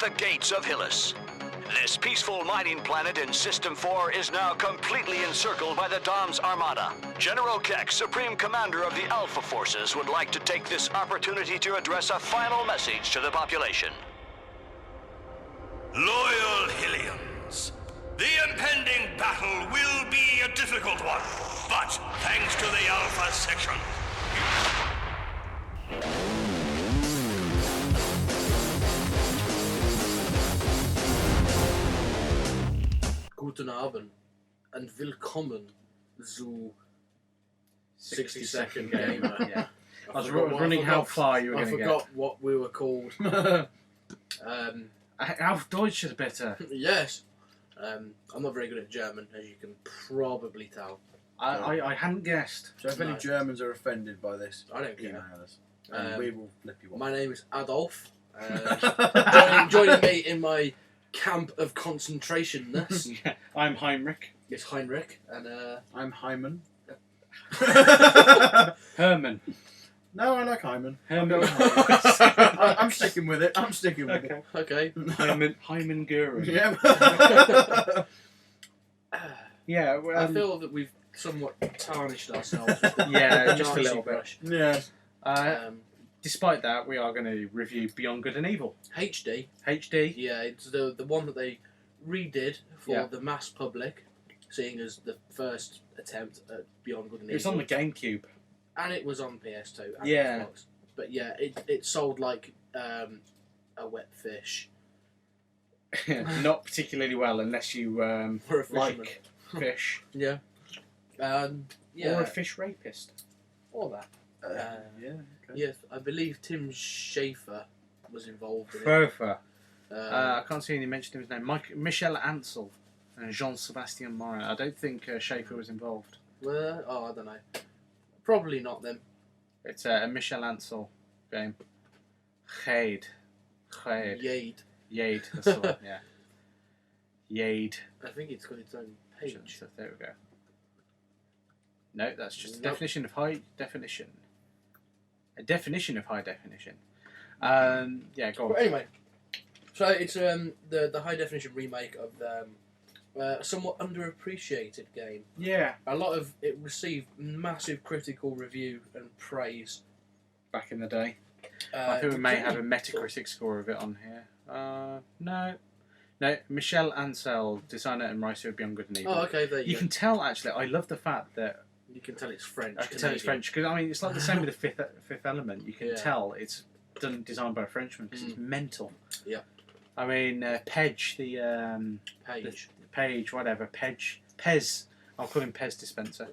the gates of Hillis. This peaceful mining planet in System 4 is now completely encircled by the Dom's Armada. General Keck, Supreme Commander of the Alpha Forces, would like to take this opportunity to address a final message to the population. Loyal Hillians, the impending battle will be a difficult one, but thanks to the Alpha Section, Guten Abend and willkommen zu 60-second gamer. Yeah. I was forgot what- running I how forgot- far you were I going to get. forgot what we were called. Auf Deutsch bitte. Yes. I'm not very good at German, as you can probably tell. I hadn't guessed. So if No. any Germans are offended by this, I don't care. email us. And we will flip you off. My name is Adolf. Joining me in my camp of concentration-ness Yeah, I'm Heinrich. is Heinrich, and I'm Hyman. Herman. No, I like Hyman. Herman. I'm sticking with it. I'm sticking with Okay. okay. Hyman Guru. it. Yeah. Yeah. I feel that we've somewhat tarnished ourselves. With the Yeah, just a Nazi little bit. brush. Yeah. Despite that, we are going to review Beyond Good and Evil HD. HD. Yeah, it's the one that they redid for Yeah. the mass public, seeing as the first attempt at Beyond Good and It was Evil. on the GameCube. And it was on PS2 and Yeah. Xbox. But yeah, it sold like a wet fish. Not particularly well, unless you For a fisherman. like fish Yeah. Yeah. or a fish rapist. Or that. Yeah. Okay. Yes, I believe Tim Schafer was involved in it. Further. I can't see any mention of his name. Michel Ansel and Jean-Sebastien Morin. I don't think Schaefer was involved. I don't know. Probably not then. It's a Michel Ansel game. Jade. Yade. Yade, that's the one, yeah. Yade. I think it's got its own page. So there we go. No, that's just a Nope. definition of high definition. A definition of high definition. Yeah, go on. But anyway, so it's the high definition remake of a somewhat underappreciated game. Yeah. It received massive critical review and praise. Back in the day. I think we may have a Metacritic score of it on here. No. No, Michel Ansel, designer and writer of Beyond Good and Evil. Oh, okay, there You you can tell, actually, I love the fact that You can tell it's French. I can tell it's Canadian. French, because I mean, it's like the same with the Fifth Element. You can Yeah. tell it's designed by a Frenchman because it's mental. Yeah. I mean, Pej, Page. Page, whatever, Pez. I'll call him Pez Dispenser.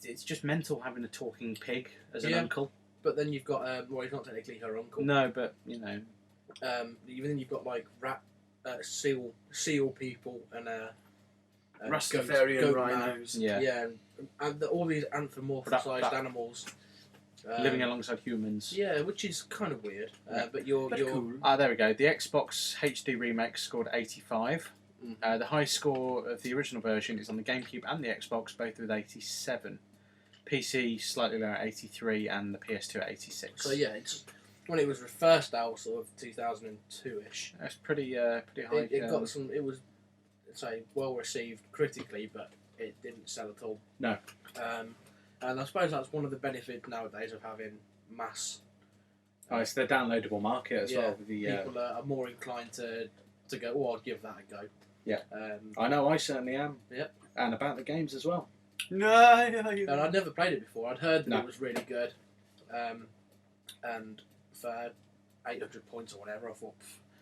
It's just mental having a talking pig as an Yeah. uncle. But then you've got well, he's not technically her uncle. No, but you know, Even then you've got like seal people and Rastafarian goat rhinos. yeah, Yeah, and all these anthropomorphized That- animals living alongside humans. Yeah, which is kind of weird. Yeah. But you're Cool. There we go. The Xbox HD remake scored 85. Mm. The high score of the original version is on the GameCube and the Xbox, both with 87. PC slightly lower at 83, and the PS2 at 86. so yeah, it's when it was first out, sort of 2002-ish. That's pretty high. It got some. It was, say, well received critically, but it didn't sell at all. No. And I suppose that's one of the benefits nowadays of having mass. It's the downloadable market as Yeah, well. With the People are more inclined to go. Oh, I'll give that a go. Yeah. Um, I know I certainly am. Yep. And about the games as well. No. and I'd never played it before. I'd heard that No. it was really good. And for 800 points or whatever, I thought,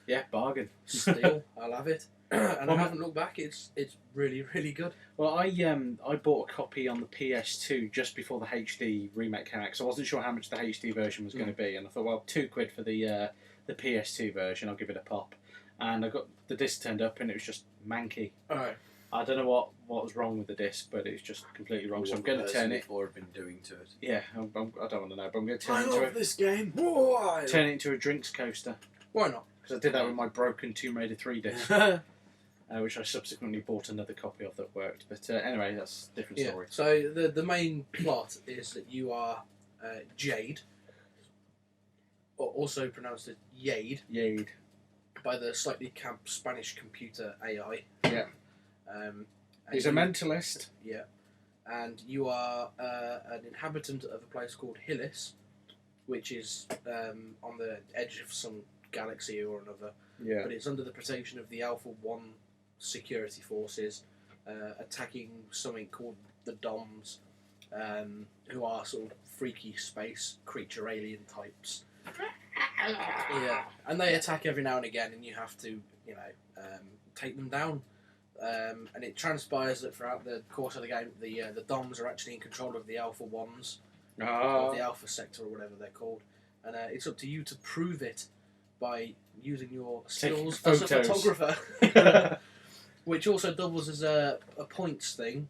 Yeah, bargain. steal, I'll have it. And Well, I haven't looked back. It's really, really good. Well, I bought a copy on the PS2 just before the HD remake came out, because I wasn't sure how much the HD version was going to be, and I thought, well, £2 for the PS2 version, I'll give it a pop. And I got the disc turned up, and it was just manky. Alright. I don't know what was wrong with the disc, but it's just completely wrong. So I'm going to turn it. Or have been doing to it. Yeah, I don't want to know, but I'm going to I turn it into love this game. Why? turn it into a drinks coaster, Why not? because I did that with my broken Tomb Raider 3 disc. Which I subsequently bought another copy of that worked. But anyway, that's a different Yeah. story. So the main plot is that you are Jade, also pronounced as Yade, Yade. by the slightly camp Spanish computer AI. Yeah. And He's a mentalist. Yeah. And you are an inhabitant of a place called Hillis, which is on the edge of some galaxy or another. Yeah. But it's under the protection of the Alpha 1 security forces, attacking something called the DOMs, who are sort of freaky space creature alien types. Yeah, and they attack every now and again, and you have to, take them down. And it transpires that throughout the course of the game, the DOMs are actually in control of the Alpha 1s, of the Alpha Sector or whatever they're called, and it's up to you to prove it by using your skills as a photographer, which also doubles as a points thing.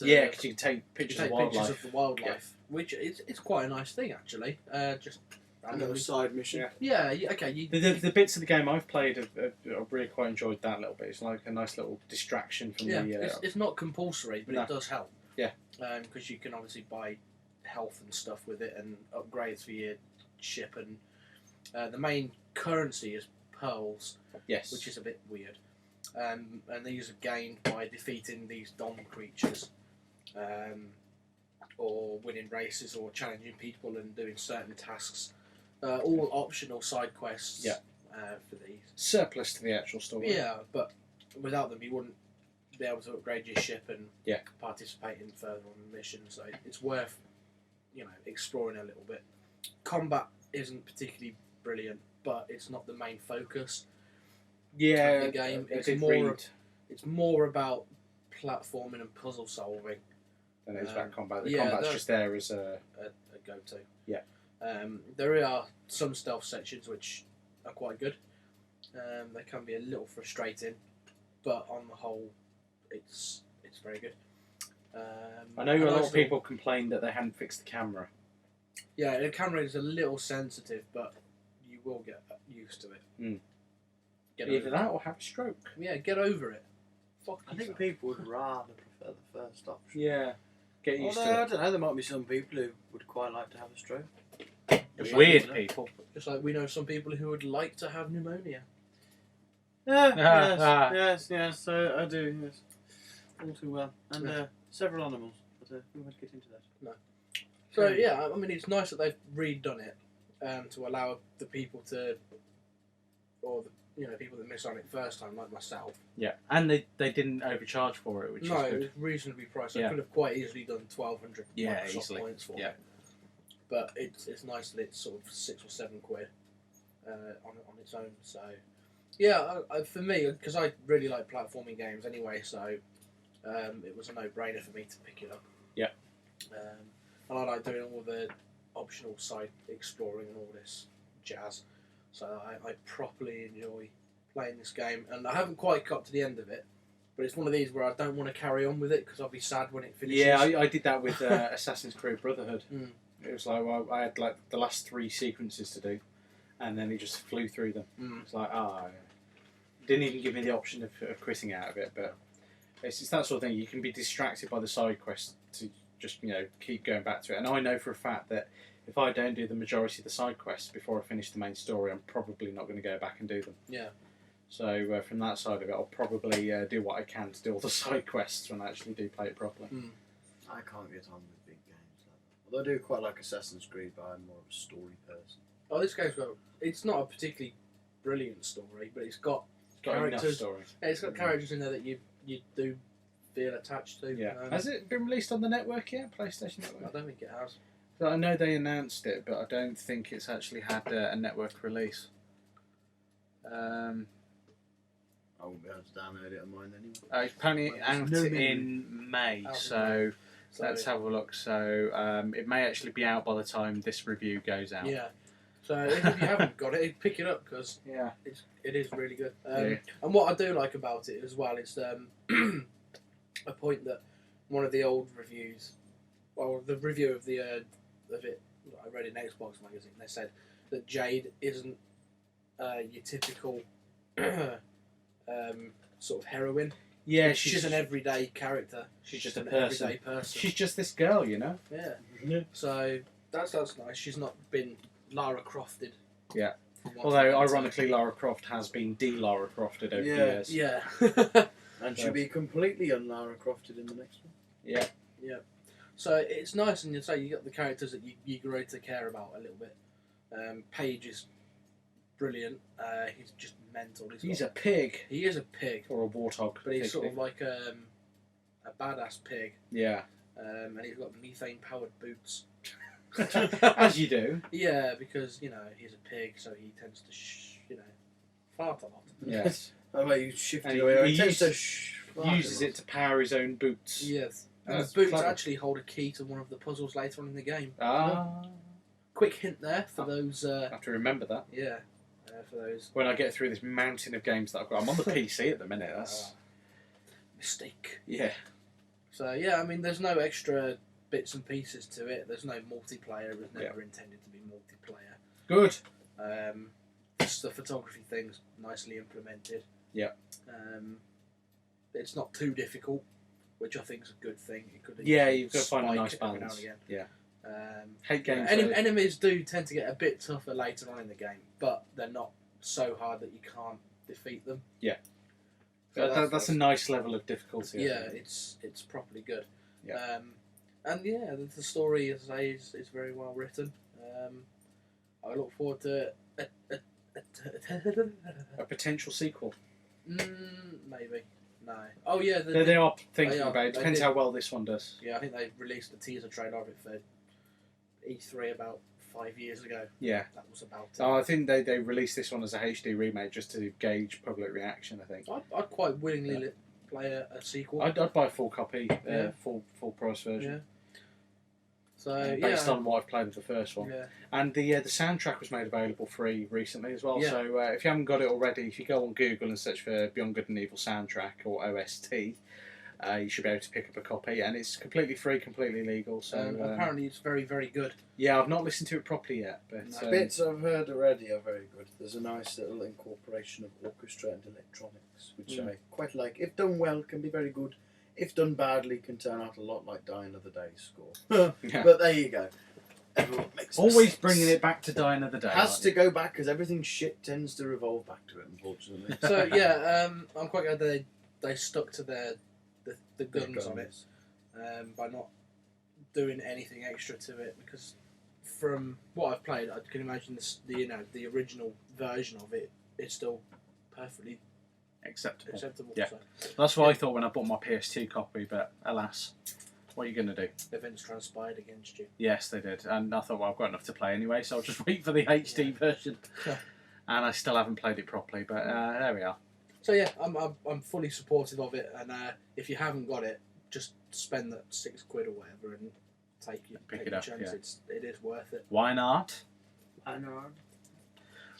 Yeah, because you can take pictures of wildlife. Pictures of the wildlife, which it's quite a nice thing actually. Just Another side mission. Yeah, okay. The bits of the game I've played, I've really quite enjoyed that little bit. It's like a nice little distraction from the... it's not compulsory, but No. it does help. Yeah. Because you can obviously buy health and stuff with it and upgrades for your ship. And the main currency is pearls, Yes. which is a bit weird. And these are gained by defeating these Dom creatures. Or winning races or challenging people and doing certain tasks. All optional side quests for these. Surplus to the actual story. Yeah, but without them you wouldn't be able to upgrade your ship and participate in further on the mission. So it's worth, exploring a little bit. Combat isn't particularly brilliant, but it's not the main focus of the game. It's more about platforming and puzzle solving. And it's about combat. The combat's just there as a go-to. Yeah. There are some stealth sections which are quite good. They can be a little frustrating, but on the whole, it's very good. I know a lot of people complained that they hadn't fixed the camera. Yeah, the camera is a little sensitive, but you will get used to it. Mm. Either that or have a stroke. Yeah, get over it. I think people would rather prefer the first option. Yeah. Get used to it. I don't know, there might be some people who would quite like to have a stroke. Weird people. Just like we know some people who would like to have pneumonia. Yes, so I do, yes. All too well. And several animals, but we won't get into that. No. So, yeah, I mean, it's nice that they've redone it to allow the people to, or the people that miss on it first time, like myself. Yeah, and they didn't overcharge for it, which is good. No, it was reasonably priced. Yeah. I could have quite easily done 1,200 Microsoft easily. points for Yeah. it. But it's nice that it's sort of £6 or £7 on its own. So, yeah, for me, because I really like platforming games anyway, so it was a no-brainer for me to pick it up. Yeah. And I like doing all the optional side exploring and all this jazz. So I properly enjoy playing this game, and I haven't quite got to the end of it, but it's one of these where I don't want to carry on with it because I'll be sad when it finishes. Yeah, I did that with Assassin's Creed Brotherhood. Mm. It was like, well, I had like the last 3 sequences to do, and then he just flew through them. Mm. It's like, didn't even give me the option of quitting out of it, but it's that sort of thing. You can be distracted by the side quest to just keep going back to it. And I know for a fact that if I don't do the majority of the side quests before I finish the main story, I'm probably not going to go back and do them. Yeah. So from that side of it, I'll probably do what I can to do all the side quests when I actually do play it properly. Mm. I can't get on with big games like that. Although I do quite like Assassin's Creed, but I'm more of a story person. Oh, this game's got. It's not a particularly brilliant story, but it's got Got enough characters. story. Yeah, it's got characters in there that you do feel attached to. Yeah. Has it been released on the network yet? PlayStation I Network? don't think it has. So I know they announced it, but I don't think it's actually had a network release. I won't be able to download it on mine anyway. It's apparently Well, out there's no in May, Out in so So, let's have a look. So it may actually be out by the time this review goes out. Yeah. So if you haven't got it, pick it up because Yeah. it is really good. Yeah. And what I do like about it as well is a point that one of the old reviews, or the review of the of it, I read in Xbox magazine. They said that Jade isn't your typical sort of heroine. Yeah, She's an everyday character. she's just a an person. everyday person. She's just this girl, you know. Yeah. So that's nice. She's not been Lara Crofted. Yeah. from one Although, to ironically, Lara Croft has been de-Lara Crofted over the Yeah. years. Yeah. And she'll be completely un-Lara Crofted in the next one. Yeah. So it's nice, and you say you got the characters that you grow to care about a little bit. Paige is brilliant. He's just mental. He's a pig. He is a pig, Or a warthog. but he's sort of particularly. like a badass pig. Yeah. And he's got methane powered boots. As you do. Yeah, because he's a pig, so he tends to fart a lot. Yes. How about you shift And it away? he He tends to uses it to power his own boots. Yes. And That's the boots clever. actually hold a key to one of the puzzles later on in the game. Ah. Quick hint there for those. I have to remember that. Yeah, for those. When I get through this mountain of games that I've got. I'm on the PC at the minute. That's Mistake. yeah. So yeah, I mean, there's no extra bits and pieces to it. There's no multiplayer. It was never intended to be multiplayer. Good. Just the photography thing's nicely implemented. Yeah. It's not too difficult, which I think is a good thing. It could Yeah, you've got to find a spike nice every now and balance. again. Yeah. Um, Hate games. enemies do tend to get a bit tougher later on in the game, but they're not so hard that you can't defeat them. Yeah. So That's a nice level of difficulty. I yeah, think. it's properly good. Yeah. And yeah, the story, as I say, is very well written. I look forward to A potential sequel. maybe. No. Oh yeah, They are thinking they are. about it. They Depends did. how well this one does. Yeah, I think they released a teaser trailer of it for E3 about 5 years ago. Yeah. That was about it. Oh, I think they released this one as a HD remake just to gauge public reaction, I think. I'd quite willingly play a sequel. I'd buy a full copy, Yeah. full price version. Yeah. So Based on what I've played of the first one. Yeah. And the soundtrack was made available free recently as well. Yeah. So if you haven't got it already, if you go on Google and search for Beyond Good and Evil soundtrack or OST, you should be able to pick up a copy. And it's completely free, completely legal. So apparently it's very, very good. yeah, I've not listened to it properly yet. But No. Bits I've heard already are very good. There's a nice little incorporation of orchestra and electronics, which I quite like. If done well, can be very good. If done badly, can turn out a lot like Die Another Day's score. Yeah. But there you go. Everyone makes always mistakes. bringing it back to Die Another Day. Has aren't to you? go back because everything shit tends to revolve back to it, unfortunately. So yeah, I'm quite glad they stuck to the guns on it by not doing anything extra to it, because from what I've played, I can imagine the original version of it is still perfectly Acceptable. acceptable. Yeah. So That's what I thought when I bought my PS2 copy, but alas, what are you going to do? events transpired against you. Yes, they did. And I thought, well, I've got enough to play anyway, so I'll just wait for the HD version. Yeah. And I still haven't played it properly, but there we are. So yeah, I'm fully supportive of it, and if you haven't got it, just spend that £6 or whatever and take Pick it your up, chance. yeah. It is worth it. Why not? I know.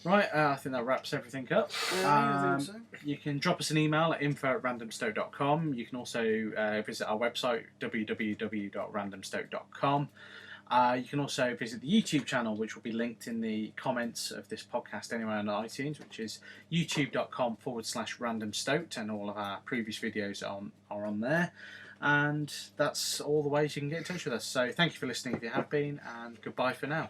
Right, I think that wraps everything up. I think so. You can drop us an email at info@randomstoke.com. You can also visit our website, www.randomstoke.com. You can also visit the YouTube channel, which will be linked in the comments of this podcast anywhere on iTunes, which is youtube.com/randomstoked, and all of our previous videos are on there. And that's all the ways you can get in touch with us. So thank you for listening if you have been, and goodbye for now.